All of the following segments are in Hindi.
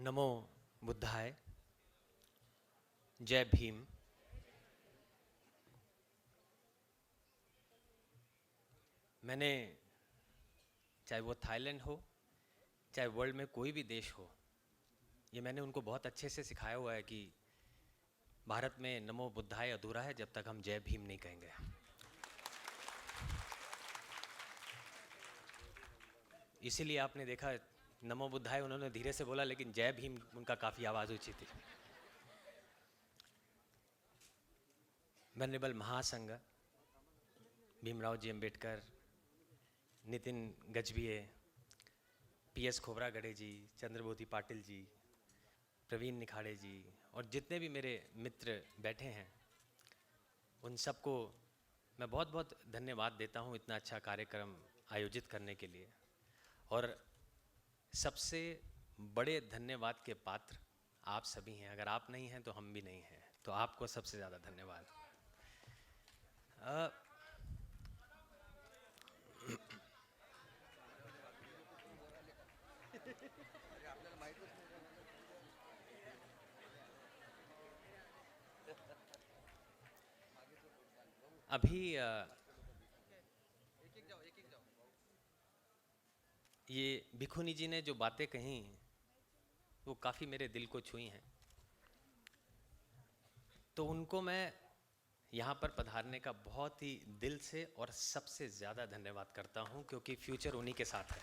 नमो बुद्धाय। जय भीम। मैंने, चाहे वो थाईलैंड हो, चाहे वर्ल्ड में कोई भी देश हो, ये मैंने उनको बहुत अच्छे से सिखाया हुआ है कि भारत में नमो बुद्धाय अधूरा है जब तक हम जय भीम नहीं कहेंगे। इसीलिए आपने देखा नमो बुद्धाय उन्होंने धीरे से बोला, लेकिन जय भीम उनका काफ़ी आवाज़ ऊंची थी। वनरेबल महासंघ भीमराव जी अंबेडकर, नितिन गजभिये, पीएस खोबरागड़े जी, चंद्रबोधि पाटिल जी, प्रवीण निखाड़े जी और जितने भी मेरे मित्र बैठे हैं, उन सबको मैं बहुत बहुत धन्यवाद देता हूँ इतना अच्छा कार्यक्रम आयोजित करने के लिए। और सबसे बड़े धन्यवाद के पात्र आप सभी हैं। अगर आप नहीं हैं तो हम भी नहीं हैं, तो आपको सबसे ज़्यादा धन्यवाद। अभी ये भिखुनी जी ने जो बातें कही वो काफ़ी मेरे दिल को छुई हैं, तो उनको मैं यहाँ पर पधारने का बहुत ही दिल से और सबसे ज़्यादा धन्यवाद करता हूँ, क्योंकि फ्यूचर उन्हीं के साथ है।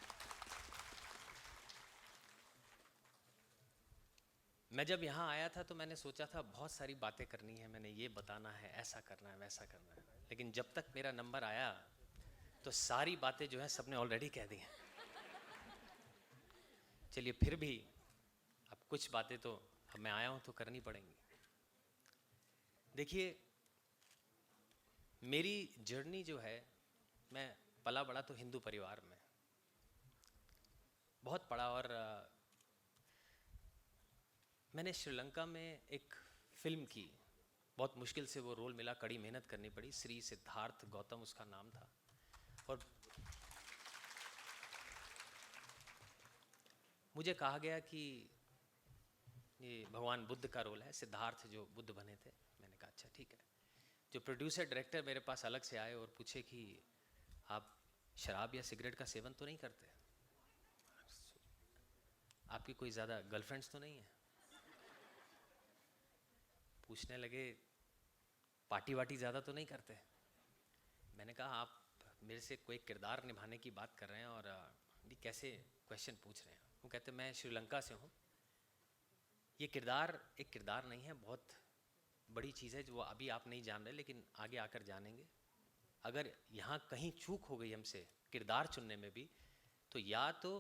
मैं जब यहाँ आया था तो मैंने सोचा था बहुत सारी बातें करनी है, मैंने ये बताना है, ऐसा करना है, वैसा करना है, लेकिन जब तक मेरा नंबर आया तो सारी बातें जो है सबने ऑलरेडी कह दी हैं। चलिए फिर भी अब कुछ बातें तो अब मैं आया हूँ तो करनी पड़ेंगी। देखिए, मेरी जर्नी जो है, मैं पला बड़ा तो हिंदू परिवार में, बहुत पढ़ा, और मैंने श्रीलंका में एक फिल्म की, बहुत मुश्किल से वो रोल मिला, कड़ी मेहनत करनी पड़ी। श्री सिद्धार्थ गौतम उसका नाम था, और मुझे कहा गया कि ये भगवान बुद्ध का रोल है, सिद्धार्थ जो बुद्ध बने थे। मैंने कहा अच्छा ठीक है। जो प्रोड्यूसर डायरेक्टर मेरे पास अलग से आए और पूछे कि आप शराब या सिगरेट का सेवन तो नहीं करते, आपकी कोई ज़्यादा गर्लफ्रेंड्स तो नहीं है, पूछने लगे पार्टी वार्टी ज़्यादा तो नहीं करते। मैंने कहा आप मेरे से कोई किरदार निभाने की बात कर रहे हैं और ये कैसे क्वेश्चन पूछ रहे हैं। वो कहते मैं श्रीलंका से हूँ, ये किरदार एक किरदार नहीं है, बहुत बड़ी चीज़ है जो अभी आप नहीं जान रहे, लेकिन आगे आकर जानेंगे। अगर यहाँ कहीं चूक हो गई हमसे किरदार चुनने में भी, तो या तो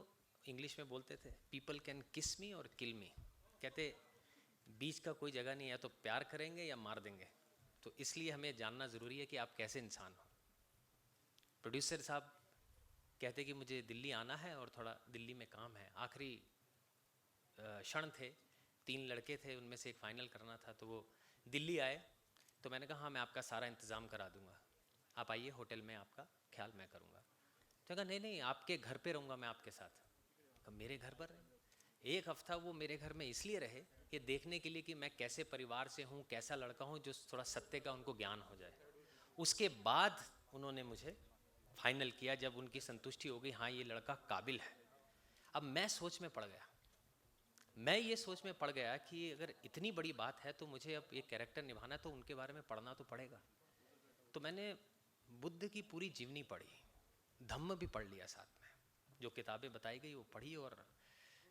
इंग्लिश में बोलते थे पीपल कैन किस मी और किल मी, कहते बीच का कोई जगह नहीं है, या तो प्यार करेंगे या मार देंगे। तो इसलिए हमें जानना ज़रूरी है कि आप कैसे इंसान हो। प्रोड्यूसर साहब कहते कि मुझे दिल्ली आना है और थोड़ा दिल्ली में काम है, आखिरी क्षण थे, 3 लड़के थे, उनमें से एक फ़ाइनल करना था, तो वो दिल्ली आए। तो मैंने कहा हाँ मैं आपका सारा इंतज़ाम करा दूंगा, आप आइए होटल में, आपका ख्याल मैं करूँगा। तो कहा नहीं नहीं, आपके घर पे रहूँगा मैं आपके साथ। कहा मेरे घर पर रहे? एक हफ्ता वो मेरे घर में इसलिए रहे, ये देखने के लिए कि मैं कैसे परिवार से हूँ, कैसा लड़का हूँ, जो थोड़ा सत्य का उनको ज्ञान हो जाए। उसके बाद उन्होंने मुझे फाइनल किया, जब उनकी संतुष्टि हो गई हाँ ये लड़का काबिल है। अब मैं सोच में पड़ गया, मैं ये सोच में पड़ गया कि अगर इतनी बड़ी बात है तो मुझे अब ये कैरेक्टर निभाना है, तो उनके बारे में पढ़ना तो पड़ेगा। तो मैंने बुद्ध की पूरी जीवनी पढ़ी, धम्म भी पढ़ लिया साथ में, जो किताबें बताई गई वो पढ़ी। और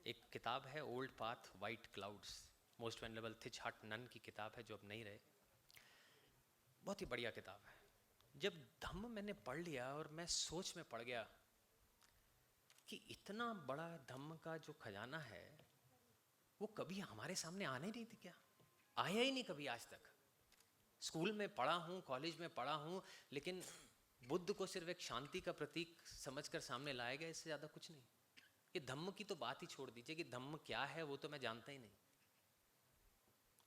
एक किताब है old path white clouds, most venerable Thich Nhat Hanh की किताब है, जो अब नहीं रहे, बहुत ही बढ़िया किताब है। जब धम्म मैंने पढ़ लिया और मैं सोच में पड़ गया कि इतना बड़ा धम्म का जो खजाना है वो कभी हमारे सामने आने नहीं थी क्या, आया ही नहीं कभी आज तक। स्कूल में पढ़ा हूँ, कॉलेज में पढ़ा हूँ, लेकिन बुद्ध को सिर्फ एक शांति का प्रतीक समझकर सामने लाया गया, इससे ज़्यादा कुछ नहीं। ये धम्म की तो बात ही छोड़ दीजिए कि धम्म क्या है वो तो मैं जानता ही नहीं।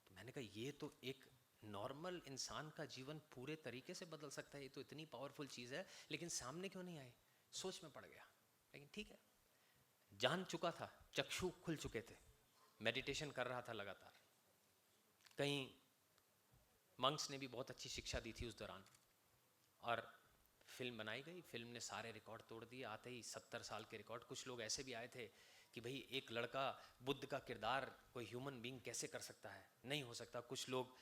तो मैंने कहा ये तो एक नॉर्मल इंसान का जीवन पूरे तरीके से बदल सकता है, ये तो इतनी पावरफुल चीज़ है, लेकिन सामने क्यों नहीं आई। सोच में पड़ गया, लेकिन ठीक है, जान चुका था, चक्षु खुल चुके थे, मेडिटेशन कर रहा था लगातार। कहीं मंक्स ने भी बहुत अच्छी शिक्षा दी थी उस दौरान, और फिल्म बनाई गई। फिल्म ने सारे रिकॉर्ड तोड़ दिए, आते ही 70 साल के रिकॉर्ड। कुछ लोग ऐसे भी आए थे कि भाई एक लड़का बुद्ध का किरदार कोई ह्यूमन बीइंग कैसे कर सकता है, नहीं हो सकता। कुछ लोग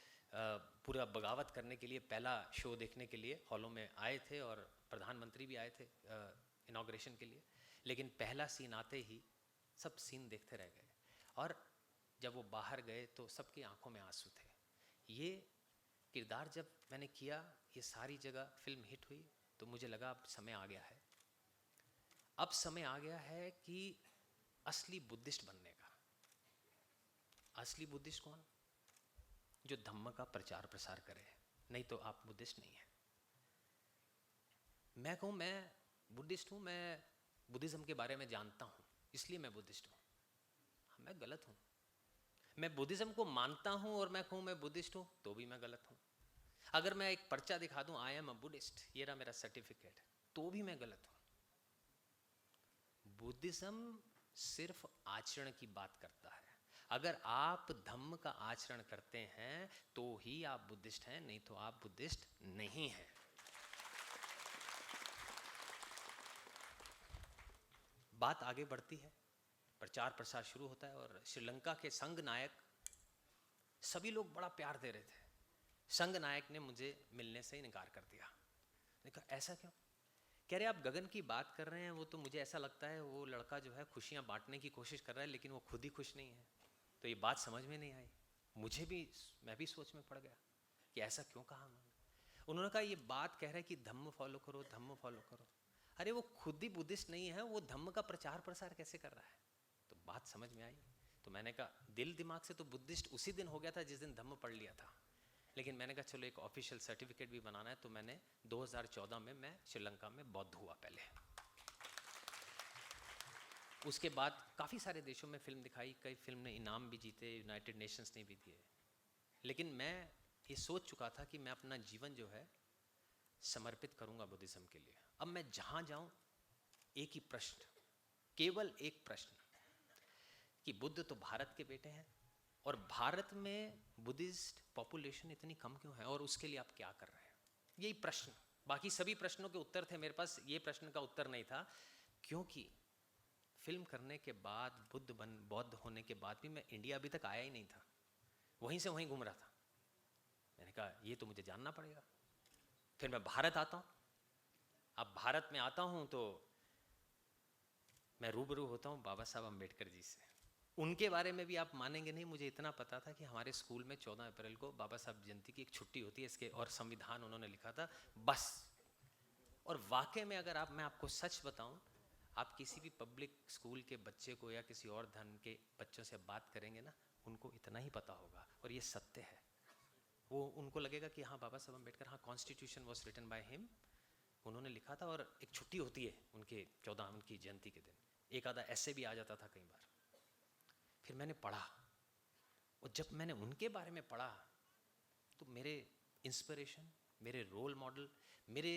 पूरा बगावत करने के लिए पहला शो देखने के लिए हॉलों में आए थे, और प्रधानमंत्री भी आए थे इनॉग्रेशन के लिए। लेकिन पहला सीन आते ही सब सीन देखते रह गए, और जब वो बाहर गए तो सबकी आंखों में आंसू थे। ये किरदार जब मैंने किया, ये सारी जगह फिल्म हिट हुई, तो मुझे लगा अब समय आ गया है। अब समय आ गया है कि असली बुद्धिस्ट बनने का। असली बुद्धिस्ट कौन? जो धम्म का प्रचार प्रसार करे, नहीं तो आप बुद्धिस्ट नहीं है। मैं कहूँ मैं बुद्धिस्ट हूँ, मैं बुद्धिज्म के बारे में जानता हूँ, इसलिए मैं बुद्धिस्ट हूँ। मैं गलत हूँ। मैं बुद्धिज्म को मानता हूँ और मैं कहूँ मैं बुद्धिस्ट हूँ, तो भी मैं गलत हूँ। अगर मैं एक पर्चा दिखा दूँ, आई एम अ बुद्धिस्ट, ये रहा मेरा सर्टिफिकेट, तो भी मैं गलत हूँ। बुद्धिज्म सिर्फ आचरण की बात करता है। अगर आप धम्म का आचरण करते हैं तो ही आप बुद्धिस्ट हैं, नहीं तो आप बुद्धिस्ट नहीं हैं। बात आगे बढ़ती है, प्रचार प्रसार शुरू होता है, और श्रीलंका के संघ नायक, सभी लोग बड़ा प्यार दे रहे थे। संघ नायक ने मुझे मिलने से इनकार कर दिया। मैंने कहा ऐसा क्यों? कह रहे आप गगन की बात कर रहे हैं, वो तो मुझे ऐसा लगता है वो लड़का जो है खुशियां बांटने की कोशिश कर रहा है, लेकिन वो खुद ही खुश नहीं है। तो ये बात समझ में नहीं आई मुझे भी। मैं भी सोच में पड़ गया कि ऐसा क्यों कहा उन्होंने कहा ये बात कह रहे हैं कि धम्म फॉलो करो, धम्म फॉलो करो। अरे वो खुद ही बुद्धिस्ट नहीं है, वो धम्म का प्रचार प्रसार कैसे कर रहा है? तो बात समझ में आई। तो मैंने कहा दिल दिमाग से तो बुद्धिस्ट उसी दिन हो गया था जिस दिन धम्म पढ़ लिया था, लेकिन मैंने कहा चलो एक ऑफिशियल सर्टिफिकेट भी बनाना है। तो मैंने 2014 में मैं श्रीलंका में बौद्ध हुआ पहले। उसके बाद काफ़ी सारे देशों में फिल्म दिखाई, कई फिल्म ने इनाम भी जीते, यूनाइटेड नेशंस ने भी दिए। लेकिन मैं ये सोच चुका था कि मैं अपना जीवन जो है समर्पित करूंगा बुद्धिज्म के लिए। अब मैं जहाँ जाऊँ एक ही प्रश्न, केवल एक प्रश्न, कि बुद्ध तो भारत के बेटे हैं, और भारत में बुद्धिस्ट पॉपुलेशन इतनी कम क्यों है, और उसके लिए आप क्या कर रहे हैं? यही प्रश्न। बाकी सभी प्रश्नों के उत्तर थे मेरे पास, ये प्रश्न का उत्तर नहीं था। क्योंकि फिल्म करने के बाद, बौद्ध होने के बाद भी मैं इंडिया अभी तक आया ही नहीं था, वहीं से वहीं घूम रहा था। मैंने कहा ये तो मुझे जानना पड़ेगा। फिर मैं भारत आता हूँ। अब भारत में आता हूँ तो मैं रूबरू होता हूँ बाबा साहब अम्बेडकर जी से। उनके बारे में भी आप मानेंगे नहीं, मुझे इतना पता था कि हमारे स्कूल में 14 अप्रैल को बाबा साहब जयंती की एक छुट्टी होती है इसके, और संविधान उन्होंने लिखा था, बस। और वाकई में अगर मैं आपको सच बताऊं, आप किसी भी पब्लिक स्कूल के बच्चे को या किसी और धर्म के बच्चों से बात करेंगे ना, उनको इतना ही पता होगा, और ये सत्य है। वो उनको लगेगा कि हाँ बाबा साहब अम्बेडकर, हाँ constitution was written by him, उन्होंने लिखा था। और एक छुट्टी होती है उनके 14 उनकी जयंती के दिन, एक आधा ऐसे भी आ जाता था कई बार। फिर मैंने पढ़ा, और जब मैंने उनके बारे में पढ़ा तो मेरे इंस्पिरेशन, मेरे रोल मॉडल, मेरे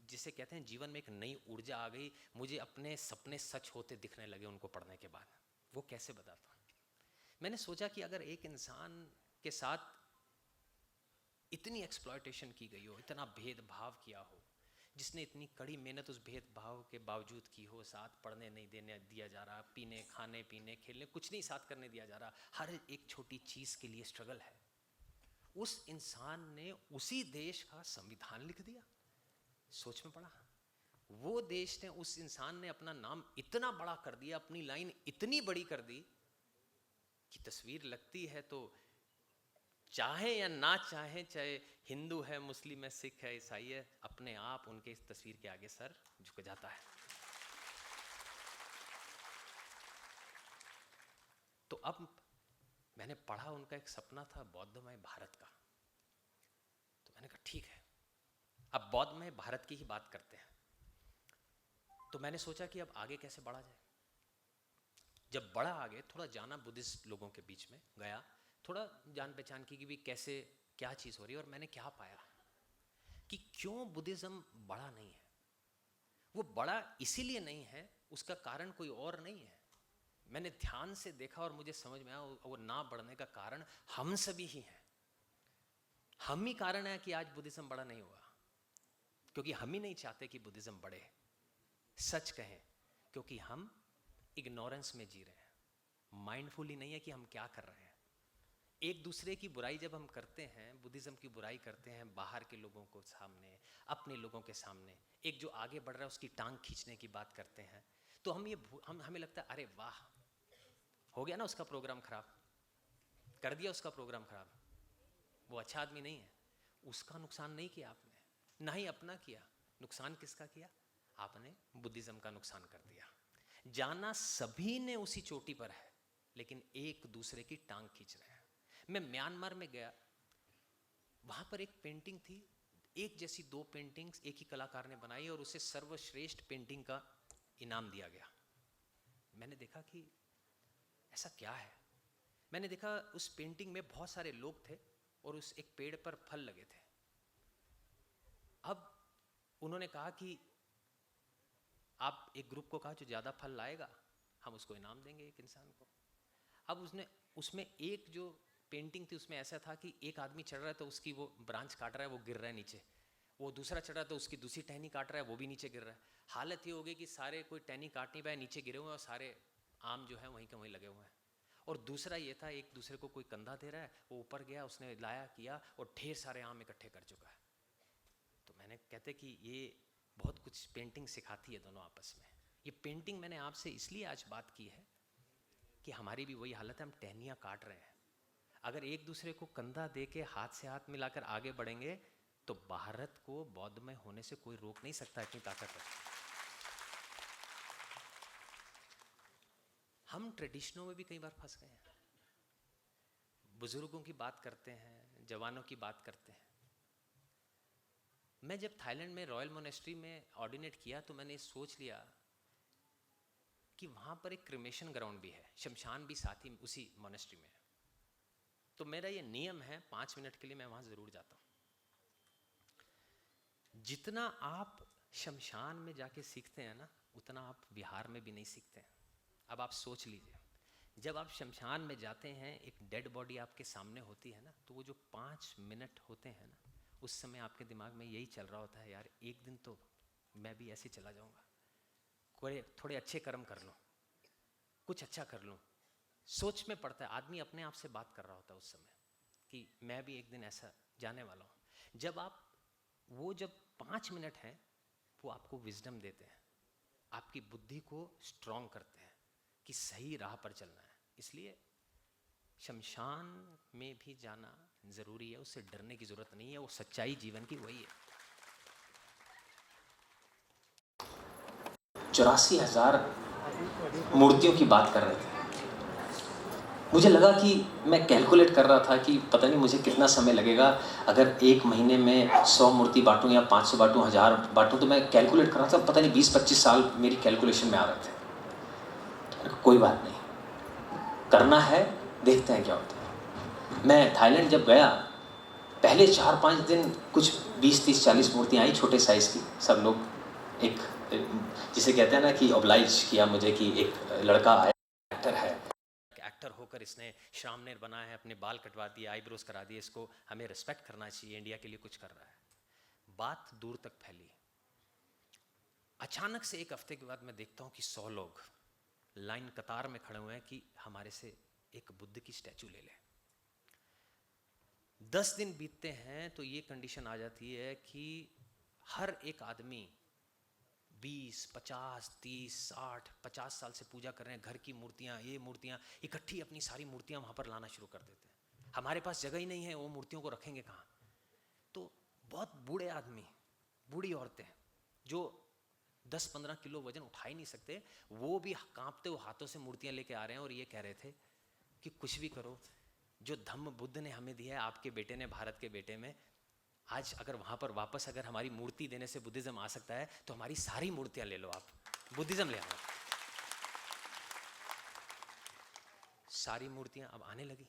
जिसे कहते हैं जीवन में एक नई ऊर्जा आ गई। मुझे अपने सपने सच होते दिखने लगे उनको पढ़ने के बाद। वो कैसे बताता? मैंने सोचा कि अगर एक इंसान के साथ इतनी एक्सप्लॉयटेशन की गई हो, इतना भेदभाव किया हो, जिसने इतनी कड़ी मेहनत उस भेदभाव के बावजूद की हो, साथ पढ़ने नहीं देने दिया जा रहा, पीने खाने पीने खेलने कुछ नहीं साथ करने दिया जा रहा, हर एक छोटी चीज़ के लिए स्ट्रगल है, उस इंसान ने उसी देश का संविधान लिख दिया। सोच में पड़ा, वो देश ने, उस इंसान ने अपना नाम इतना बड़ा कर दिया, अपनी लाइन इतनी बड़ी कर दी कि तस्वीर लगती है तो चाहे या ना चाहे, चाहे हिंदू है, मुस्लिम है, सिख है, ईसाई है, अपने आप उनके इस तस्वीर के आगे सर झुक जाता है। तो अब मैंने पढ़ा, उनका एक सपना था बौद्धमय भारत का। तो मैंने कहा ठीक है, अब बौद्धमय भारत की ही बात करते हैं। तो मैंने सोचा कि अब आगे कैसे बढ़ा जाए। जब बढ़ा आगे, थोड़ा जाना बुद्धिस्ट लोगों के बीच में गया, थोड़ा जान पहचान की कि भी कैसे क्या चीज़ हो रही है। और मैंने क्या पाया कि क्यों बुद्धिज़्म बड़ा नहीं है। वो बड़ा इसीलिए नहीं है, उसका कारण कोई और नहीं है। मैंने ध्यान से देखा और मुझे समझ में आया वो ना बढ़ने का कारण हम सभी ही हैं। हम ही कारण है कि आज बुद्धिज्म बड़ा नहीं हुआ, क्योंकि हम ही नहीं चाहते कि बुद्धिज्म बढ़े। सच कहें, क्योंकि हम इग्नोरेंस में जी रहे हैं, माइंडफुली नहीं है कि हम क्या कर रहे हैं। एक दूसरे की बुराई जब हम करते हैं, बुद्धिज्म की बुराई करते हैं बाहर के लोगों को सामने, अपने लोगों के सामने, एक जो आगे बढ़ रहा है उसकी टांग खींचने की बात करते हैं, तो हमें लगता है अरे वाह, हो गया ना उसका प्रोग्राम खराब, कर दिया उसका प्रोग्राम खराब, वो अच्छा आदमी नहीं है। उसका नुकसान नहीं किया आपने, ना ही अपना किया। नुकसान किसका किया? आपने बुद्धिज्म का नुकसान कर दिया। जाना सभी ने उसी चोटी पर है, लेकिन एक दूसरे की टांग खींच रहे हैं। मैं म्यांमार में गया, वहां पर एक पेंटिंग थी, एक जैसी दो पेंटिंग्स एक ही कलाकार ने बनाई और उसे सर्वश्रेष्ठ पेंटिंग का इनाम दिया गया। मैंने देखा कि ऐसा क्या है। मैंने देखा उस पेंटिंग में बहुत सारे लोग थे और उस एक पेड़ पर फल लगे थे। अब उन्होंने कहा कि आप एक ग्रुप को कहा जो ज़्यादा फल लाएगा हम उसको इनाम देंगे एक इंसान को। अब उसमें एक जो पेंटिंग थी उसमें ऐसा था कि एक आदमी चढ़ रहा है तो उसकी वो ब्रांच काट रहा है, वो गिर रहा है नीचे। वो दूसरा चढ़ रहा है तो उसकी दूसरी टहनी काट रहा है, वो भी नीचे गिर रहा है। हालत ये हो गई कि सारे कोई टहनी काट नहीं पाए, नीचे गिरे हुए हैं और सारे आम जो है वहीं के वहीं लगे हुए हैं। और दूसरा ये था, एक दूसरे को कोई कंधा दे रहा है, वो ऊपर गया, उसने लाया किया और ढेर सारे आम इकट्ठे कर चुका है। तो मैंने कहते कि ये बहुत कुछ पेंटिंग सिखाती है दोनों आपस में। ये पेंटिंग मैंने आपसे इसलिए आज बात की है कि हमारी भी वही हालत है, हम टहनियाँ काट रहे हैं। अगर एक दूसरे को कंधा दे के हाथ से हाथ मिलाकर आगे बढ़ेंगे तो भारत को बौद्धमय होने से कोई रोक नहीं सकता, इतनी ताकत है। हम ट्रेडिशनों में भी कई बार फंस गए हैं। बुजुर्गों की बात करते हैं, जवानों की बात करते हैं। मैं जब थाईलैंड में रॉयल मोनेस्ट्री में ऑर्डिनेट किया तो मैंने सोच लिया कि वहाँ पर एक क्रिमेशन ग्राउंड भी है, शमशान भी साथ ही उसी मोनेस्ट्री में है। तो मेरा ये नियम है, 5 मिनट के लिए मैं वहाँ ज़रूर जाता हूँ। जितना आप शमशान में जाके सीखते हैं ना, उतना आप विहार में भी नहीं सीखते हैं। अब आप सोच लीजिए, जब आप शमशान में जाते हैं, एक डेड बॉडी आपके सामने होती है ना, तो वो जो 5 मिनट होते हैं ना, उस समय आपके दिमाग में यही चल रहा होता है, यार एक दिन तो मैं भी ऐसे चला जाऊंगा, कोई थोड़े अच्छे कर्म कर लूँ, कुछ अच्छा कर लूँ। सोच में पड़ता है, आदमी अपने आप से बात कर रहा होता है उस समय कि मैं भी एक दिन ऐसा जाने वाला हूँ। जब 5 मिनट हैं, वो आपको विजडम देते हैं, आपकी बुद्धि को स्ट्रॉन्ग करते हैं कि सही राह पर चलना है। इसलिए शमशान में भी जाना ज़रूरी है, उससे डरने की ज़रूरत नहीं है, वो सच्चाई जीवन की वही है। 84,000 मूर्तियों की बात कर रहे थे। मुझे लगा कि मैं कैलकुलेट कर रहा था कि पता नहीं मुझे कितना समय लगेगा, अगर एक महीने में 100 मूर्ति बांटूं या 500 बांटूं, 1000 बांटूं। तो मैं कैलकुलेट कर रहा था, पता नहीं 20-25 साल मेरी कैलकुलेशन में आ रहे थे। कोई बात नहीं, करना है, देखते हैं क्या होता है। मैं थाईलैंड जब गया, पहले 4-5 दिन कुछ 20-30-40 मूर्तियाँ आई छोटे साइज़ की। सब लोग एक जिसे कहते हैं ना कि ऑब्लाइज किया मुझे कि एक लड़का आया, एक्टर है, एक्टर होकर इसने श्रामनेर बनाया है, अपने बाल कटवा दिए, आईब्रोज करा दिए, इसको हमें रिस्पेक्ट करना चाहिए, इंडिया के लिए कुछ कर रहा है। बात दूर तक फैली। अचानक से एक हफ्ते के बाद मैं देखता हूँ कि 100 लोग लाइन कतार में खड़े हुए हैं कि हमारे से एक बुद्ध की स्टैचू ले ले। 10 दिन बीतते हैं तो ये कंडीशन आ जाती है कि हर एक आदमी 20, 50, 30, 60, 50 साल से पूजा कर रहे हैं, घर की मूर्तियाँ, ये मूर्तियाँ इकट्ठी, अपनी सारी मूर्तियाँ वहाँ पर लाना शुरू कर देते हैं। हमारे पास जगह ही नहीं है, वो मूर्तियों को रखेंगे कहाँ। तो बहुत बूढ़े आदमी, बूढ़ी औरतें जो 10-15 किलो वजन उठा ही नहीं सकते, वो भी कांपते हुए हाथों से मूर्तियाँ लेके आ रहे हैं और ये कह रहे थे कि कुछ भी करो, जो धम्म बुद्ध ने हमें दिया है, आपके बेटे ने, भारत के बेटे में, आज अगर वहाँ पर वापस अगर हमारी मूर्ति देने से बुद्धिज्म आ सकता है तो हमारी सारी मूर्तियाँ ले लो, आप बुद्धिज्म ले आओ। सारी मूर्तियाँ अब आने लगी।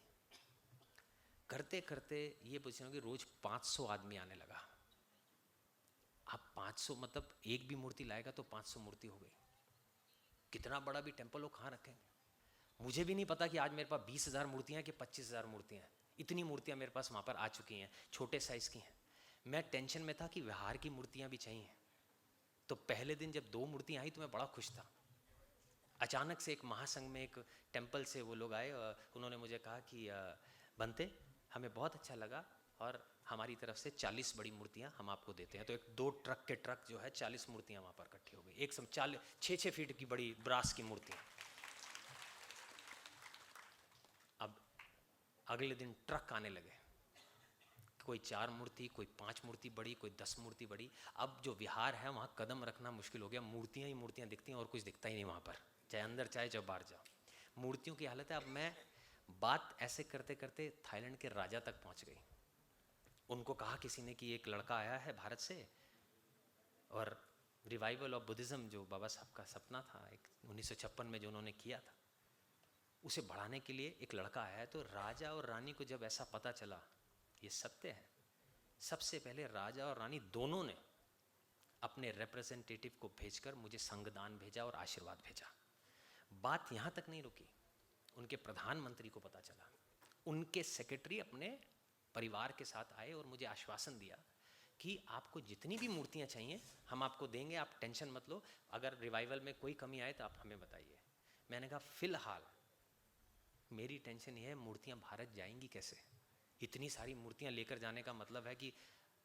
करते करते ये पोजीशन होगी, रोज 500 आदमी आने लगा। अब 500 मतलब एक भी मूर्ति लाएगा तो 500 मूर्ति हो गई। कितना बड़ा भी टेम्पल हो, कहाँ रखेंगे। मुझे भी नहीं पता कि आज मेरे पास 20,000 मूर्तियाँ कि 25,000 मूर्तियाँ हैं। इतनी मूर्तियाँ मेरे पास वहाँ पर आ चुकी हैं, छोटे साइज़ की हैं। मैं टेंशन में था कि विहार की मूर्तियाँ भी चाहिए। तो पहले दिन जब 2 मूर्तियाँ आई तो मैं बड़ा खुश था। अचानक से एक महासंघ में एक टेम्पल से वो लोग आए और उन्होंने मुझे कहा कि बनते, हमें बहुत अच्छा लगा और हमारी तरफ से 40 बड़ी मूर्तियाँ हम आपको देते हैं। तो एक 2 ट्रक के ट्रक जो है 40 मूर्तियाँ वहाँ पर इकट्ठी हो गई, एक सम 6-6 फीट की बड़ी ब्रास की मूर्तियाँ। अब अगले दिन ट्रक आने लगे, कोई 4 मूर्ति, कोई 5 मूर्ति बड़ी, कोई 10 मूर्ति बड़ी। अब जो विहार है वहाँ कदम रखना मुश्किल हो गया, मूर्तियाँ ही मूर्तियाँ दिखती हैं और कुछ दिखता ही नहीं वहाँ पर, चाहे अंदर चाहे चाहे बाहर जाओ, मूर्तियों की हालत है। अब मैं बात ऐसे करते करते थाईलैंड के राजा तक पहुँच गई। उनको कहा किसी ने कि एक लड़का आया है भारत से और रिवाइवल ऑफ बुद्धिज़्म जो बाबा साहब का सपना था एक 1956 में जो उन्होंने किया था, उसे बढ़ाने के लिए एक लड़का आया है। तो राजा और रानी को जब ऐसा पता चला, ये सत्य है, सबसे पहले राजा और रानी दोनों ने अपने रिप्रेजेंटेटिव को भेजकर मुझे संगदान भेजा और आशीर्वाद भेजा। बात यहाँ तक नहीं रुकी, उनके प्रधानमंत्री को पता चला, उनके सेक्रेटरी अपने परिवार के साथ आए और मुझे आश्वासन दिया कि आपको जितनी भी मूर्तियाँ चाहिए हम आपको देंगे, आप टेंशन मत लो, अगर रिवाइवल में कोई कमी आए तो आप हमें बताइए। मैंने कहा फिलहाल मेरी टेंशन ये है मूर्तियाँ भारत जाएंगी कैसे। इतनी सारी मूर्तियाँ लेकर जाने का मतलब है कि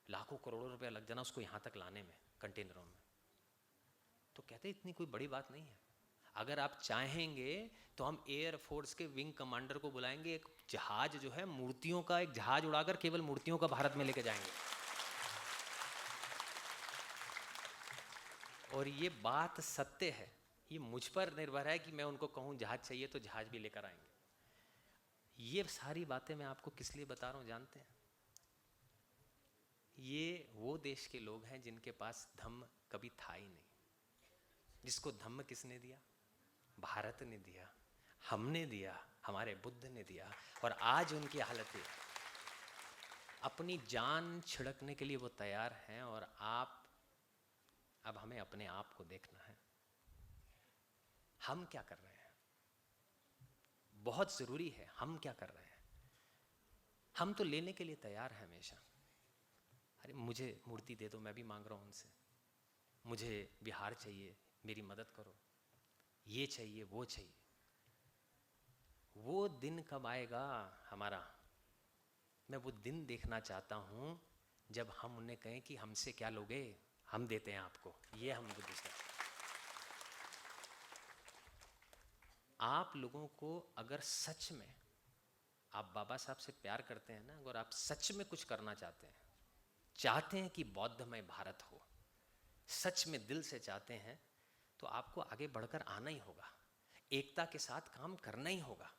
लाखों करोड़ों रुपया लग जाना उसको यहाँ तक लाने में, कंटेनरों में। तो कहते इतनी कोई बड़ी बात नहीं है, अगर आप चाहेंगे तो हम एयर फोर्स के विंग कमांडर को बुलाएंगे, एक जहाज जो है मूर्तियों का, एक जहाज उड़ाकर केवल मूर्तियों का भारत में लेके जाएंगे। और ये बात सत्य है, ये मुझ पर निर्भर है कि मैं उनको कहूँ जहाज चाहिए तो जहाज भी लेकर आएंगे। ये सारी बातें मैं आपको किस लिए बता रहा हूँ जानते हैं? ये वो देश के लोग हैं जिनके पास धम्म कभी था ही नहीं। जिसको धम्म किसने दिया? भारत ने दिया, हमने दिया, हमारे बुद्ध ने दिया। और आज उनकी हालत है, अपनी जान छिड़कने के लिए वो तैयार हैं। और अब हमें अपने आप को देखना है, हम क्या कर रहे हैं, बहुत ज़रूरी है हम क्या कर रहे हैं। हम तो लेने के लिए तैयार हैं हमेशा, अरे मुझे मूर्ति दे दो, मैं भी मांग रहा हूँ उनसे, मुझे बिहार चाहिए, मेरी मदद करो, ये चाहिए वो चाहिए। वो दिन कब आएगा हमारा? मैं वो दिन देखना चाहता हूँ जब हम उन्हें कहें कि हमसे क्या लोगे, हम देते हैं आपको। ये हम बुद्धिस्ट हैं। आप लोगों को अगर सच में आप बाबा साहब से प्यार करते हैं ना, अगर आप सच में कुछ करना चाहते हैं कि बौद्धमय भारत हो, सच में दिल से चाहते हैं, तो आपको आगे बढ़कर आना ही होगा, एकता के साथ काम करना ही होगा।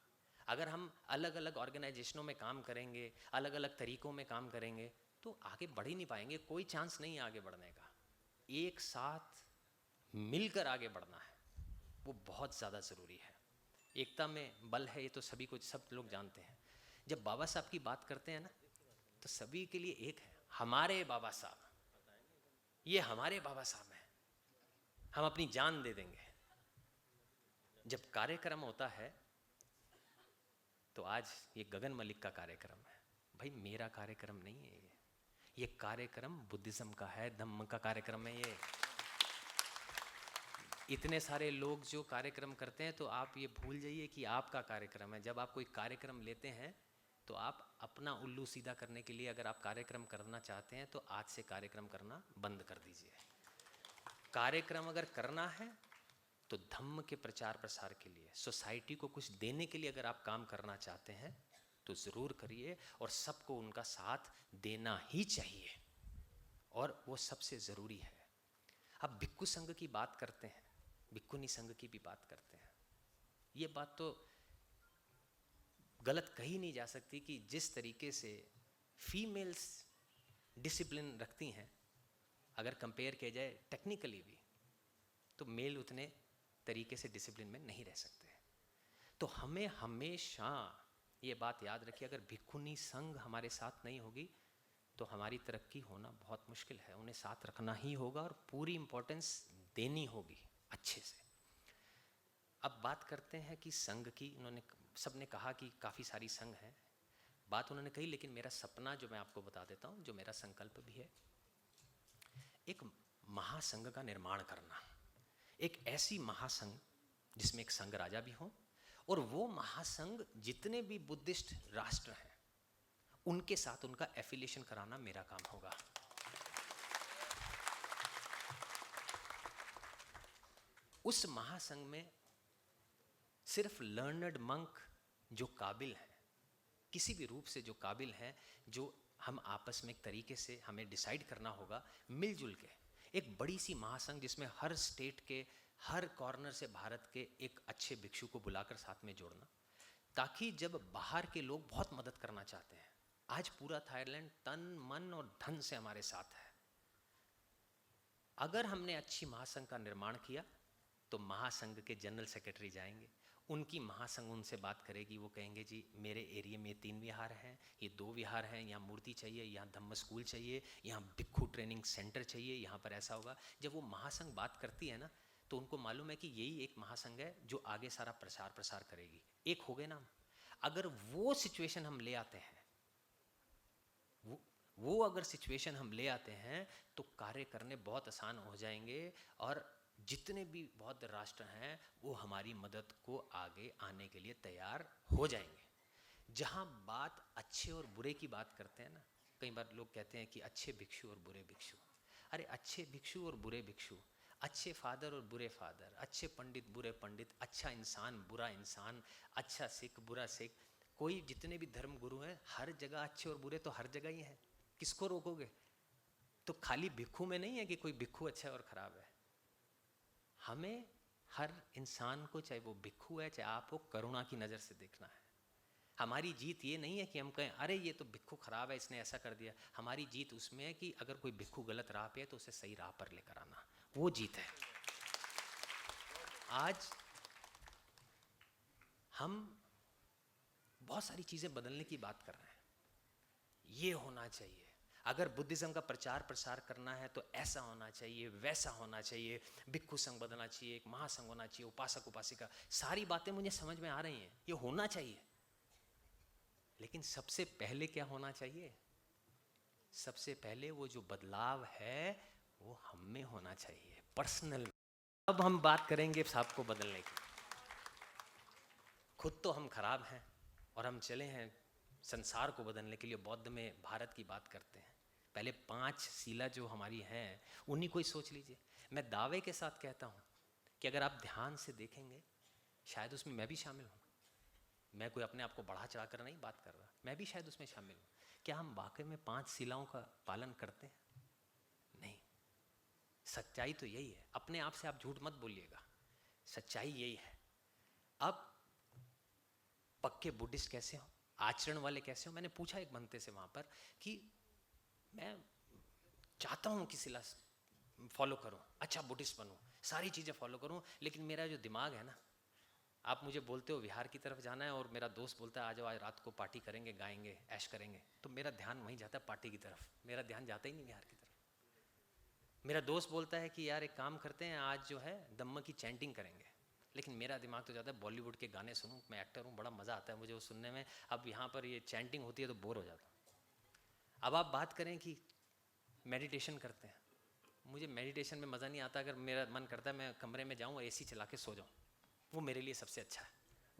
अगर हम अलग अलग ऑर्गेनाइजेशनों में काम करेंगे, अलग अलग तरीक़ों में काम करेंगे, तो आगे बढ़ ही नहीं पाएंगे, कोई चांस नहीं है आगे बढ़ने का। एक साथ मिलकर आगे बढ़ना है, वो बहुत ज़्यादा ज़रूरी है। एकता में बल है, ये तो सभी को, सब लोग जानते हैं। जब बाबा साहब की बात करते हैं ना, तो सभी के लिए एक है, हमारे बाबा साहब, ये हमारे बाबा साहब हैं, हम अपनी जान दे देंगे। जब कार्यक्रम होता है तो आज ये गगन मलिक का कार्यक्रम है, भाई मेरा कार्यक्रम नहीं है ये कार्यक्रम बुद्धिज्म का है, धम्म का कार्यक्रम है ये। इतने सारे लोग जो कार्यक्रम करते हैं, तो आप ये भूल जाइए कि आपका कार्यक्रम है। जब आप कोई कार्यक्रम लेते हैं तो आप अपना उल्लू सीधा करने के लिए, अगर आप कार्यक्रम करना चाहते हैं तो आज से कार्यक्रम करना बंद कर दीजिए। कार्यक्रम अगर करना है तो धम्म के प्रचार प्रसार के लिए, सोसाइटी को कुछ देने के लिए अगर आप काम करना चाहते हैं तो ज़रूर करिए, और सबको उनका साथ देना ही चाहिए, और वो सबसे ज़रूरी है। अब भिक्खु संघ की बात करते हैं, भिक्खुनी संघ की भी बात करते हैं। ये बात तो गलत कही नहीं जा सकती कि जिस तरीके से फीमेल्स डिसिप्लिन रखती हैं, अगर कंपेयर किया जाए टेक्निकली भी, तो मेल उतने तरीके से डिसिप्लिन में नहीं रह सकते। तो हमें हमेशा ये बात याद रखिए, अगर भिक्खुनी संघ हमारे साथ नहीं होगी तो हमारी तरक्की होना बहुत मुश्किल है। उन्हें साथ रखना ही होगा और पूरी इम्पोर्टेंस देनी होगी अच्छे से। अब बात करते हैं कि संघ की। उन्होंने सबने कहा कि काफ़ी सारी संघ हैं, बात उन्होंने कही, लेकिन मेरा सपना जो मैं आपको बता देता हूँ, जो मेरा संकल्प भी है, एक महासंघ का निर्माण करना। एक ऐसी महासंघ जिसमें एक संघ राजा भी हो, और वो महासंघ जितने भी बुद्धिस्ट राष्ट्र हैं उनके साथ उनका एफिलिएशन कराना मेरा काम होगा। उस महासंघ में सिर्फ लर्नड मंक जो काबिल हैं, किसी भी रूप से जो काबिल हैं, जो हम आपस में एक तरीके से हमें डिसाइड करना होगा मिलजुल के, एक बड़ी सी महासंघ जिसमें हर स्टेट के हर कॉर्नर से भारत के एक अच्छे भिक्षु को बुलाकर साथ में जोड़ना, ताकि जब बाहर के लोग बहुत मदद करना चाहते हैं, आज पूरा थाईलैंड तन मन और धन से हमारे साथ है। अगर हमने अच्छी महासंघ का निर्माण किया तो महासंघ के जनरल सेक्रेटरी जाएंगे, उनकी महासंघ उनसे बात करेगी, वो कहेंगे जी मेरे एरिया में 3 विहार हैं, ये 2 विहार हैं, यहाँ मूर्ति चाहिए, यहाँ धम्म स्कूल चाहिए, यहाँ भिक्षु ट्रेनिंग सेंटर चाहिए, यहाँ पर ऐसा होगा। जब वो महासंघ बात करती है ना, तो उनको मालूम है कि यही एक महासंघ है जो आगे सारा प्रसार करेगी। एक हो गए ना। अगर वो सिचुएशन हम ले आते हैं, वो अगर सिचुएशन हम ले आते हैं तो कार्य करने बहुत आसान हो जाएंगे, और जितने भी बौद्ध राष्ट्र हैं वो हमारी मदद को आगे आने के लिए तैयार हो जाएंगे। जहाँ बात अच्छे और बुरे की बात करते हैं ना, कई बार लोग कहते हैं कि अच्छे भिक्षु और बुरे भिक्षु। अरे अच्छे भिक्षु और बुरे भिक्षु, अच्छे फादर और बुरे फादर, अच्छे पंडित बुरे पंडित, अच्छा इंसान बुरा इंसान, अच्छा सिख बुरा सिख, कोई जितने भी धर्म गुरु हैं हर जगह अच्छे और बुरे तो हर जगह ही हैं। किसको रोकोगे? तो खाली भिक्षु में नहीं है कि कोई भिक्षु अच्छा है और खराब है। हमें हर इंसान को, चाहे वो भिक्षु है चाहे आप हो, करुणा की नज़र से देखना है। हमारी जीत ये नहीं है कि हम कहें अरे ये तो भिक्षु खराब है, इसने ऐसा कर दिया। हमारी जीत उसमें है कि अगर कोई भिक्षु गलत राह पे है तो उसे सही राह पर लेकर आना, वो जीत है। आज हम बहुत सारी चीज़ें बदलने की बात कर रहे हैं। ये होना चाहिए, अगर बुद्धिज़्म का प्रचार प्रसार करना है तो ऐसा होना चाहिए, वैसा होना चाहिए, भिक्षु संघ बदलना चाहिए, एक महासंघ होना चाहिए, उपासक उपासिका, सारी बातें मुझे समझ में आ रही हैं, ये होना चाहिए। लेकिन सबसे पहले क्या होना चाहिए? सबसे पहले वो जो बदलाव है वो हम में होना चाहिए, पर्सनल। अब हम बात करेंगे सबको बदलने की। खुद तो हम खराब हैं और हम चले हैं संसार को बदलने के लिए। बौद्ध में भारत की बात करते हैं, पहले 5 शिला जो हमारी हैं उन्हीं को ही सोच लीजिए। मैं दावे के साथ कहता हूँ कि अगर आप ध्यान से देखेंगे, शायद उसमें मैं भी शामिल हूँ। मैं कोई अपने आप को बढ़ा चढ़ा कर नहीं बात कर रहा, मैं भी शायद उसमें शामिल हूँ। क्या हम वाकई में 5 शिलाओं का पालन करते हैं? नहीं। सच्चाई तो यही है, अपने आप से आप झूठ मत बोलिएगा, सच्चाई यही है। अब पक्के बुद्धिस्ट कैसे हो, आचरण वाले कैसे हो? मैंने पूछा एक बनते से वहाँ पर कि मैं चाहता हूँ कि शिला फॉलो करूँ, अच्छा बुद्धिस्ट बनूँ, सारी चीज़ें फॉलो करूँ, लेकिन मेरा जो दिमाग है ना, आप मुझे बोलते हो विहार की तरफ जाना है और मेरा दोस्त बोलता है आ जाओ आज रात को पार्टी करेंगे, गाएंगे, ऐश करेंगे, तो मेरा ध्यान वहीं जाता है पार्टी की तरफ, मेरा ध्यान जाता ही नहीं विहार की तरफ। मेरा दोस्त बोलता है कि यार एक काम करते हैं, आज जो है दम्म की चैंटिंग करेंगे, लेकिन मेरा दिमाग तो जाता है बॉलीवुड के गाने सुनूं, मैं एक्टर हूँ, बड़ा मज़ा आता है मुझे वो सुनने में। अब यहाँ पर ये चैंटिंग होती है तो बोर हो जाता हूँ। अब आप बात करें कि मेडिटेशन करते हैं, मुझे मेडिटेशन में मज़ा नहीं आता। अगर मेरा मन करता है मैं कमरे में जाऊँ और AC चला के सो जाऊँ, वो मेरे लिए सबसे अच्छा है,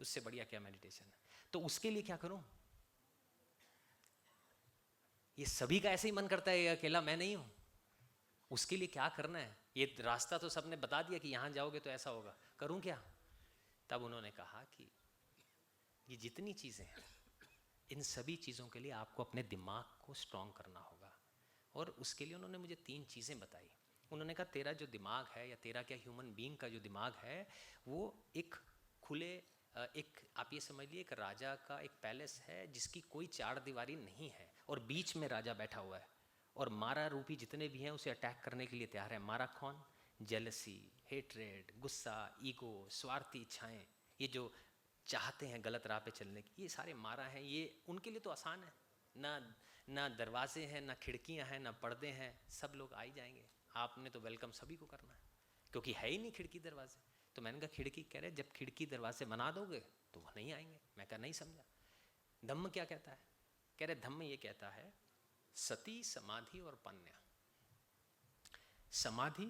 उससे बढ़िया क्या मेडिटेशन है। तो उसके लिए क्या करूँ? ये सभी का ऐसे ही मन करता है, ये अकेला मैं नहीं हूँ। उसके लिए क्या करना है? ये रास्ता तो सबने बता दिया कि यहाँ जाओगे तो ऐसा होगा, करूँ क्या? तब उन्होंने कहा कि ये जितनी चीज़ें हैं, इन सभी चीज़ों के लिए आपको अपने दिमाग को स्ट्रॉन्ग करना होगा। और उसके लिए उन्होंने मुझे 3 चीज़ें बताई। उन्होंने कहा तेरा जो दिमाग है, या तेरा क्या ह्यूमन बीइंग का जो दिमाग है, वो एक खुले, एक आप ये समझ लिए एक राजा का एक पैलेस है जिसकी कोई 4 दीवारी नहीं है, और बीच में राजा बैठा हुआ है, और मारा रूपी जितने भी हैं उसे अटैक करने के लिए तैयार है। मारा कौन? जेलसी, हेट्रेड, गुस्सा, ईगो, स्वार्थी इच्छाएं, ये जो चाहते हैं गलत राह पे चलने की, ये सारे मारा हैं। ये उनके लिए तो आसान है, ना दरवाजे हैं, ना खिड़कियां हैं, ना पर्दे हैं, सब लोग आ ही जाएंगे। आपने तो वेलकम सभी को करना है, क्योंकि है ही नहीं खिड़की दरवाजे। तो तो मैंने कहा खिड़की। कह रहे जब खिड़की दरवाजे बना दोगे तो वो नहीं आएंगे। मैं कहा नहीं समझा। धम्म क्या कहता है? कह रहे धम्म ये कहता है सती, समाधि और पन्या। समाधि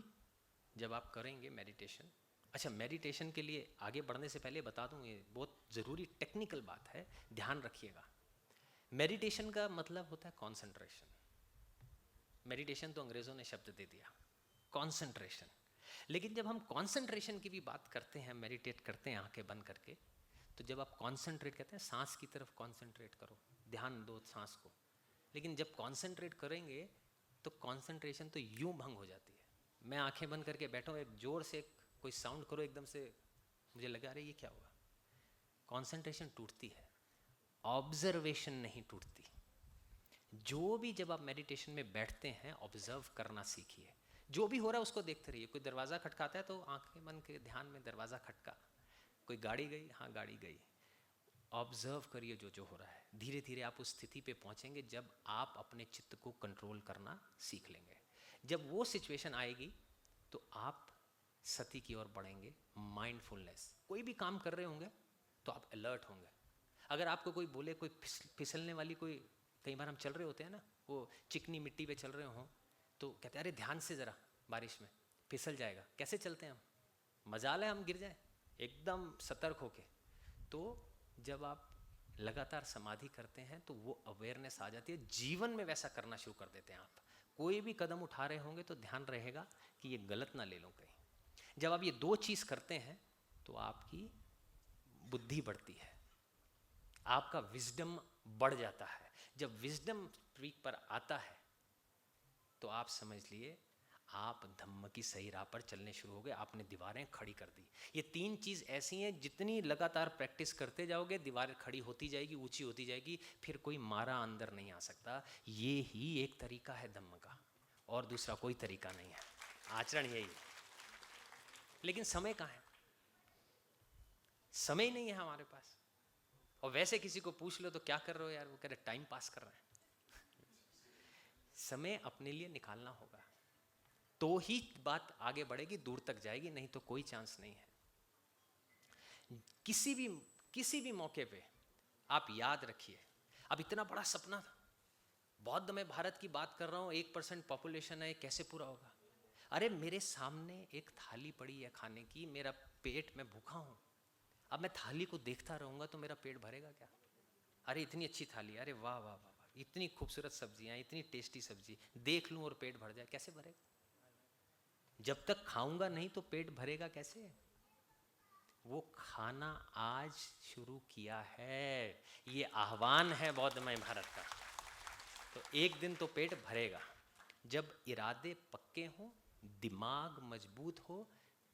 जब आप करेंगे मेडिटेशन, अच्छा मेडिटेशन के लिए आगे बढ़ने से पहले बता दूं, ये बहुत ज़रूरी टेक्निकल बात है, ध्यान रखिएगा। मेडिटेशन का मतलब होता है कॉन्सेंट्रेशन। मेडिटेशन तो अंग्रेज़ों ने शब्द दे दिया, कॉन्सेंट्रेशन। लेकिन जब हम कॉन्सेंट्रेशन की भी बात करते हैं, मेडिटेट करते हैं आंखें बंद करके, तो जब आप कॉन्सेंट्रेट कहते हैं सांस की तरफ कॉन्सेंट्रेट करो, ध्यान दो सांस को। लेकिन जब कॉन्सेंट्रेट करेंगे तो कॉन्सेंट्रेशन तो यूं भंग हो जाती है। मैं आंखें बंद करके बैठा हूँ, एक जोर से कोई साउंड करो, एकदम से मुझे लगा अरे ये क्या हुआ। कॉन्सेंट्रेशन टूटती है, ऑब्जर्वेशन नहीं टूटती। जो भी जब आप मेडिटेशन में बैठते हैं ऑब्जर्व करना सीखिए। जो भी हो रहा है उसको देखते रहिए। कोई दरवाज़ा खटकाता है तो आंखें बंद के ध्यान में दरवाज़ा खटका। कोई गाड़ी गई, हाँ गाड़ी गई। ऑब्जर्व करिए जो जो हो रहा है। धीरे धीरे आप उस स्थिति पे पहुंचेंगे जब आप अपने चित्त को कंट्रोल करना सीख लेंगे। जब वो सिचुएशन आएगी तो आप सती की ओर बढ़ेंगे, माइंडफुलनेस। कोई भी काम कर रहे होंगे तो आप अलर्ट होंगे। अगर आपको कोई बोले, कोई फिसलने वाली, कोई कई बार हम चल रहे होते हैं ना, वो चिकनी मिट्टी पे चल रहे हों तो कहते हैं अरे ध्यान से ज़रा, बारिश में फिसल जाएगा। कैसे चलते हैं हम? मजाल है हम गिर जाएं, एकदम सतर्क होके। तो जब आप लगातार समाधि करते हैं तो वो अवेयरनेस आ जाती है। जीवन में वैसा करना शुरू कर देते हैं। आप कोई भी कदम उठा रहे होंगे तो ध्यान रहेगा कि ये गलत ना ले लो कहीं। जब आप ये दो चीज़ करते हैं तो आपकी बुद्धि बढ़ती है, आपका विजडम बढ़ जाता है। जब विजडम पीक पर आता है तो आप समझ लिए आप धम्म की सही राह पर चलने शुरू हो गए। आपने दीवारें खड़ी कर दी। ये तीन चीज़ ऐसी हैं, जितनी लगातार प्रैक्टिस करते जाओगे दीवारें खड़ी होती जाएगी, ऊंची होती जाएगी, फिर कोई मारा अंदर नहीं आ सकता। ये ही एक तरीका है धम्म का, और दूसरा कोई तरीका नहीं है। आचरण यही है। लेकिन समय कहाँ है? समय नहीं है हमारे पास। और वैसे किसी को पूछ लो तो क्या कर रहे हो यार, वो कह रहे टाइम पास कर रहे हैं। समय अपने लिए निकालना होगा तो ही बात आगे बढ़ेगी, दूर तक जाएगी, नहीं तो कोई चांस नहीं है। किसी भी मौके पे आप याद रखिए, अब इतना बड़ा सपना था, बौद्ध में भारत की बात कर रहा हूँ, 1% पॉपुलेशन है, कैसे पूरा होगा? अरे मेरे सामने एक थाली पड़ी है खाने की, मेरा पेट में भूखा हूँ, अब मैं थाली को देखता रहूँगा तो मेरा पेट भरेगा क्या? अरे इतनी अच्छी थाली, अरे वाह वाह वाह वाह, इतनी खूबसूरत सब्जियाँ, इतनी टेस्टी सब्जी, देख लूँ और पेट भर जाए, कैसे भरेगा? जब तक खाऊंगा नहीं तो पेट भरेगा कैसे? वो खाना आज शुरू किया है, ये आह्वान है बौद्धमय भारत का। तो एक दिन तो पेट भरेगा। जब इरादे पक्के हों, दिमाग मजबूत हो,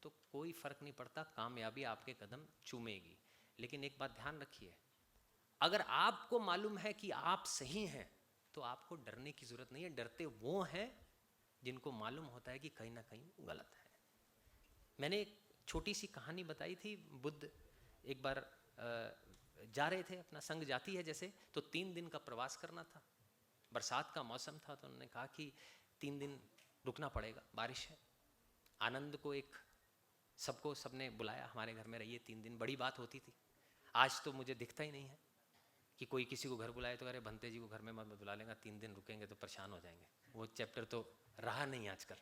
तो कोई फर्क नहीं पड़ता, कामयाबी आपके कदम चूमेगी। लेकिन एक बात ध्यान रखिए, अगर आपको मालूम है कि आप सही हैं तो आपको डरने की जरूरत नहीं है। डरते वो हैं जिनको मालूम होता है कि कहीं ना कहीं गलत है। मैंने एक छोटी सी कहानी बताई थी। बुद्ध एक बार जा रहे थे, अपना संग जाती है जैसे, तो 3 दिन का प्रवास करना था, बरसात का मौसम था, तो उन्होंने कहा कि 3 दिन रुकना पड़ेगा, बारिश है। आनंद को सबने बुलाया, हमारे घर में रहिए 3 दिन। बड़ी बात होती थी। आज तो मुझे दिखता ही नहीं है कि कोई किसी को घर बुलाए तो अरे भंते जी को घर में मत बुला लेगा, 3 दिन रुकेंगे तो परेशान हो जाएंगे। वो चैप्टर तो रहा नहीं आजकल,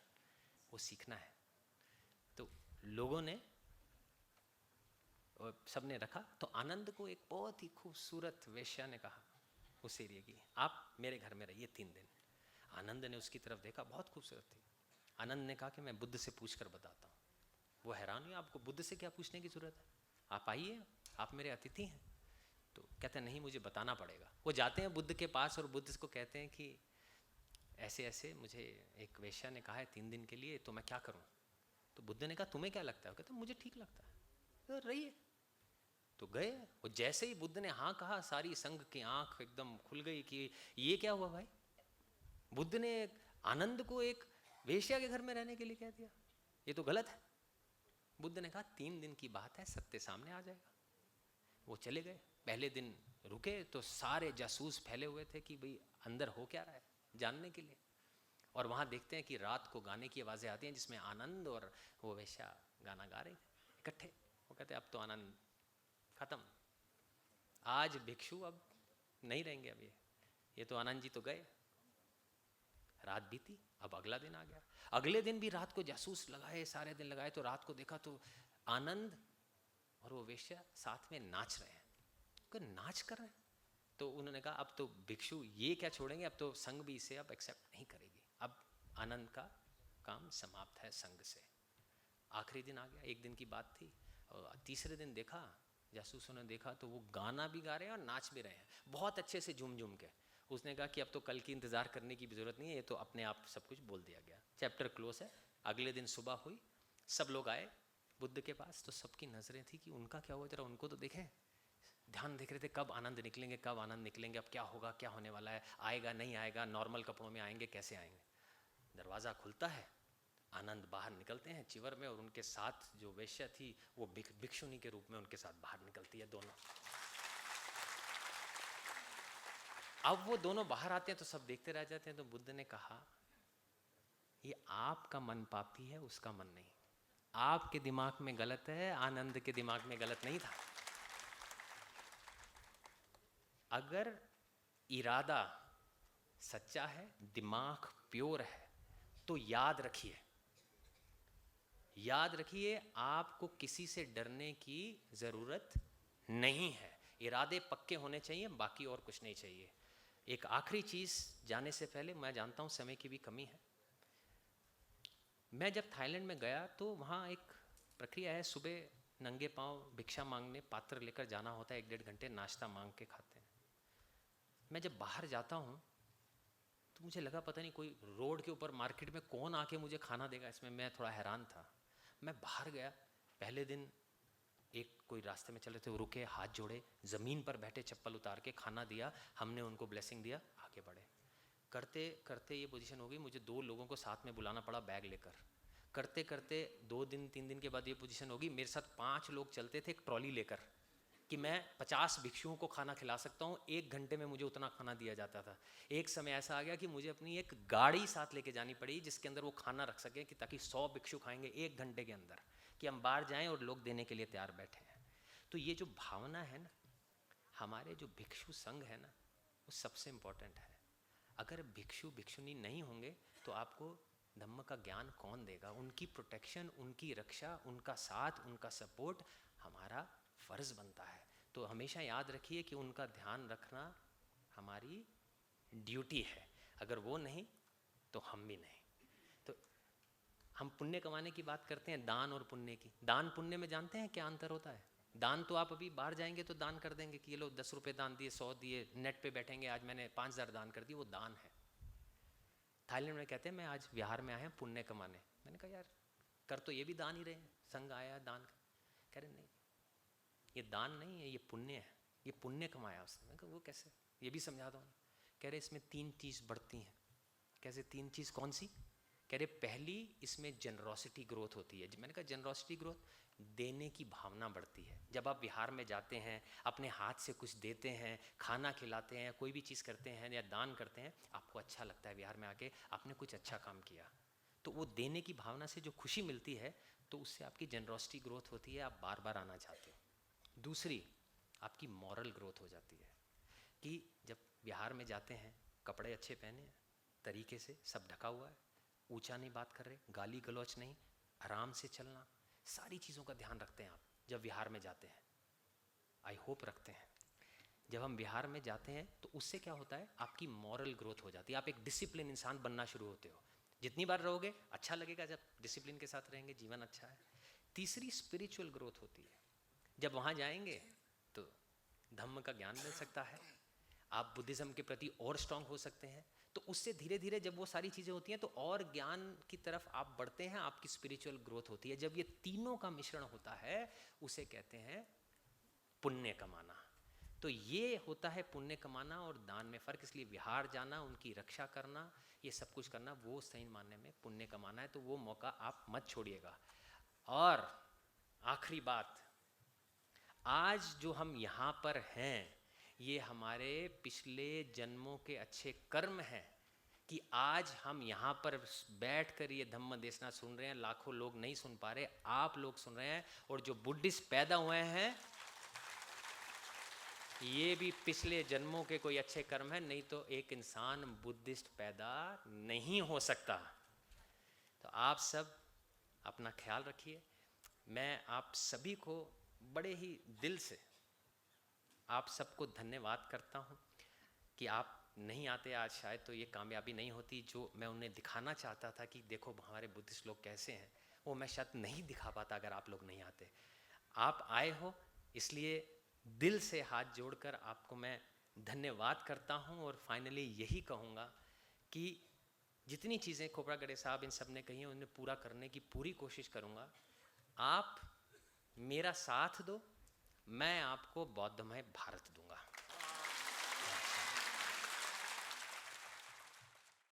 वो सीखना है। तो लोगों ने, सबने रखा। तो आनंद को एक बहुत ही खूबसूरत वेश्या ने कहा उस एरिया की, आप मेरे घर में रहिए 3 दिन। आनंद ने उसकी तरफ देखा, बहुत खूबसूरत थी। आनंद ने कहा कि मैं बुद्ध से पूछ कर बताता हूँ। वो हैरान हुई, आपको बुद्ध से क्या पूछने की ज़रूरत है, आप आइए, आप मेरे अतिथि हैं। तो कहते हैं नहीं, मुझे बताना पड़ेगा। वो जाते हैं बुद्ध के पास और बुद्ध को कहते हैं कि ऐसे ऐसे मुझे एक वेश्या ने कहा है 3 दिन के लिए, तो मैं क्या करूं? तो बुद्ध ने कहा तुम्हें क्या लगता है? कहते मुझे ठीक लगता है, तो रहिए। तो गए, और जैसे ही बुद्ध ने हाँ कहा, सारी संघ की आंख एकदम खुल गई कि ये क्या हुआ भाई, बुद्ध ने आनंद को एक वेश्या के घर में रहने के लिए कह दिया, ये तो गलत है। बुद्ध ने कहा 3 दिन की बात है, सत्य सामने आ जाएगा। वो चले गए। पहले दिन रुके तो सारे जासूस फैले हुए थे कि भाई अंदर हो क्या रहा है, जानने के लिए। और वहाँ देखते हैं कि रात को गाने की आवाज़ें आती हैं जिसमें आनंद और वो वेश्या गाना गा रहे थे। इकट्ठे। वो कहते अब तो आनंद खत्म, आज भिक्षु अब नहीं रहेंगे, अब ये तो आनंद जी तो गए। रात बीती, अब अगला दिन आ गया। अगले दिन भी रात को जासूस लगाए, सारे दिन लगाए, तो रात को देखा तो आनंद और वो वेश्या साथ में नाच रहे हैं। नाच कर रहे हैं, तो उन्होंने कहा अब तो भिक्षु ये क्या छोड़ेंगे, अब तो संघ भी इसे अब एक्सेप्ट नहीं करेगी, अब आनंद का काम समाप्त है संघ से। आखिरी दिन आ गया, एक दिन की बात थी, और तीसरे दिन देखा, जासूसों ने देखा तो वो गाना भी गा रहे हैं और नाच भी रहे हैं, बहुत अच्छे से झूम झूम के। उसने कहा कि अब तो कल की इंतज़ार करने की भी ज़रूरत नहीं है, ये तो अपने आप सब कुछ बोल दिया गया। चैप्टर क्लोज है। अगले दिन सुबह हुई, सब लोग आए बुद्ध के पास, तो सबकी नज़रें थी कि उनका क्या हुआ, जरा उनको तो देखें। ध्यान देख रहे थे कब आनंद निकलेंगे, कब आनंद निकलेंगे, अब क्या होगा, क्या होने वाला है, आएगा नहीं आएगा, नॉर्मल कपड़ों में आएंगे, कैसे आएंगे। दरवाज़ा खुलता है, आनंद बाहर निकलते हैं चिवर में, और उनके साथ जो वेश्या थी वो भिक्षुनी के रूप में उनके साथ बाहर निकलती है दोनों। अब वो दोनों बाहर आते हैं तो सब देखते रह जाते हैं। तो बुद्ध ने कहा ये आपका मन पापी है, उसका मन नहीं। आपके दिमाग में गलत है, आनंद के दिमाग में गलत नहीं था। अगर इरादा सच्चा है, दिमाग प्योर है, तो याद रखिए, याद रखिए आपको किसी से डरने की जरूरत नहीं है। इरादे पक्के होने चाहिए, बाकी और कुछ नहीं चाहिए। एक आखिरी चीज जाने से पहले, मैं जानता हूं समय की भी कमी है। मैं जब थाईलैंड में गया तो वहाँ एक प्रक्रिया है, सुबह नंगे पांव भिक्षा मांगने पात्र लेकर जाना होता है, 1-1.5 घंटे नाश्ता मांग के खाते हैं। मैं जब बाहर जाता हूँ तो मुझे लगा पता नहीं कोई रोड के ऊपर मार्केट में कौन आके मुझे खाना देगा, इसमें मैं थोड़ा हैरान था। मैं बाहर गया, पहले दिन एक कोई रास्ते में चल रहे थे, वो रुके, हाथ जोड़े, ज़मीन पर बैठे, चप्पल उतार के खाना दिया, हमने उनको ब्लेसिंग दिया, आगे बढ़े। करते करते ये पोजीशन हो गई, मुझे 2 लोगों को साथ में बुलाना पड़ा बैग लेकर। करते करते 2 दिन 3 दिन के बाद ये पोजीशन होगी, मेरे साथ 5 लोग चलते थे एक ट्रॉली लेकर, कि मैं 50 भिक्षुओं को खाना खिला सकता हूँ, 1 घंटे में मुझे उतना खाना दिया जाता था। एक समय ऐसा आ गया कि मुझे अपनी एक गाड़ी साथ लेके जानी पड़ी जिसके अंदर वो खाना रख सके, कि ताकि 100 भिक्षु खाएंगे 1 घंटे के अंदर, कि हम बाहर जाएं और लोग देने के लिए तैयार बैठे हैं। तो ये जो भावना है ना, हमारे जो भिक्षु संघ है ना, वो सबसे इम्पोर्टेंट है। अगर भिक्षु भिक्षुनी नहीं होंगे तो आपको धम्म का ज्ञान कौन देगा। उनकी प्रोटेक्शन, उनकी रक्षा, उनका साथ, उनका सपोर्ट हमारा फ़र्ज़ बनता है। तो हमेशा याद रखिए कि उनका ध्यान रखना हमारी ड्यूटी है। अगर वो नहीं तो हम भी नहीं। तो हम पुण्य कमाने की बात करते हैं, दान और पुण्य की। दान पुण्य में जानते हैं क्या अंतर होता है? दान तो आप अभी बाहर जाएंगे तो दान कर देंगे कि ये लो 10 रुपये दान दिए, 100 दिए, नेट पे बैठेंगे आज मैंने 5000 दान कर दिए, वो दान है। थाईलैंड में कहते हैं मैं आज बिहार में आया हूँ पुण्य कमाने। मैंने कहा यार कर तो ये भी दान ही रहे हैं, संघ आया दान। कह रहे नहीं, ये दान नहीं है, ये पुण्य है, ये पुण्य कमाया उसने। मैं कहा वो कैसे, ये भी समझा दो। कह रहे इसमें 3 चीज़ बढ़ती हैं। कैसे 3 चीज़, कौन सी? कह रहे पहली इसमें जनरोसिटी ग्रोथ होती है। मैंने कहा जनरोसिटी ग्रोथ, देने की भावना बढ़ती है। जब आप बिहार में जाते हैं, अपने हाथ से कुछ देते हैं, खाना खिलाते हैं, कोई भी चीज़ करते हैं या दान करते हैं, आपको अच्छा लगता है बिहार में आके, आपने कुछ अच्छा काम किया। तो वो देने की भावना से जो खुशी मिलती है, तो उससे आपकी जनरोसिटी ग्रोथ होती है, आप बार बार आना चाहते हो। दूसरी, आपकी मॉरल ग्रोथ हो जाती है कि जब बिहार में जाते हैं, कपड़े अच्छे पहने हैं, तरीके से सब ढका हुआ है, ऊंचा नहीं बात कर रहे, गाली गलौच नहीं, आराम से चलना, सारी चीज़ों का ध्यान रखते हैं आप जब बिहार में जाते हैं। आई होप रखते हैं। जब हम बिहार में जाते हैं तो उससे क्या होता है, आपकी मॉरल ग्रोथ हो जाती है, आप एक डिसिप्लिन इंसान बनना शुरू होते हो। जितनी बार रहोगे अच्छा लगेगा, जब डिसिप्लिन के साथ रहेंगे जीवन अच्छा है। तीसरी, स्पिरिचुअल ग्रोथ होती है। जब वहाँ जाएंगे तो धम्म का ज्ञान मिल सकता है, आप बुद्धिज़्म के प्रति और स्ट्रांग हो सकते हैं। तो उससे धीरे धीरे जब वो सारी चीज़ें होती हैं तो और ज्ञान की तरफ आप बढ़ते हैं, आपकी स्पिरिचुअल ग्रोथ होती है। जब ये तीनों का मिश्रण होता है उसे कहते हैं पुण्य कमाना। तो ये होता है पुण्य कमाना और दान में फ़र्क। इसलिए बिहार जाना, उनकी रक्षा करना, ये सब कुछ करना, वो सही मानने में पुण्य कमाना है। तो वो मौका आप मत छोड़िएगा। और आखिरी बात, आज जो हम यहाँ पर हैं ये हमारे पिछले जन्मों के अच्छे कर्म हैं कि आज हम यहाँ पर बैठकर ये धम्म देशना सुन रहे हैं, लाखों लोग नहीं सुन पा रहे, आप लोग सुन रहे हैं। और जो बुद्धिस्ट पैदा हुए हैं, ये भी पिछले जन्मों के कोई अच्छे कर्म है, नहीं तो एक इंसान बुद्धिस्ट पैदा नहीं हो सकता। तो आप सब अपना ख्याल रखिए। मैं आप सभी को बड़े ही दिल से आप सबको धन्यवाद करता हूँ कि आप नहीं आते आज, शायद तो ये कामयाबी नहीं होती। जो मैं उन्हें दिखाना चाहता था कि देखो हमारे बुद्धिस्ट लोग कैसे हैं, वो मैं शायद नहीं दिखा पाता अगर आप लोग नहीं आते। आप आए हो, इसलिए दिल से हाथ जोड़कर आपको मैं धन्यवाद करता हूँ। और फाइनली यही कहूँगा कि जितनी चीज़ें खोपड़ागढ़े साहब इन सब ने कही हैं, उन्हें पूरा करने की पूरी कोशिश करूँगा। आप मेरा साथ दो, मैं आपको बौद्धमय भारत दूंगा।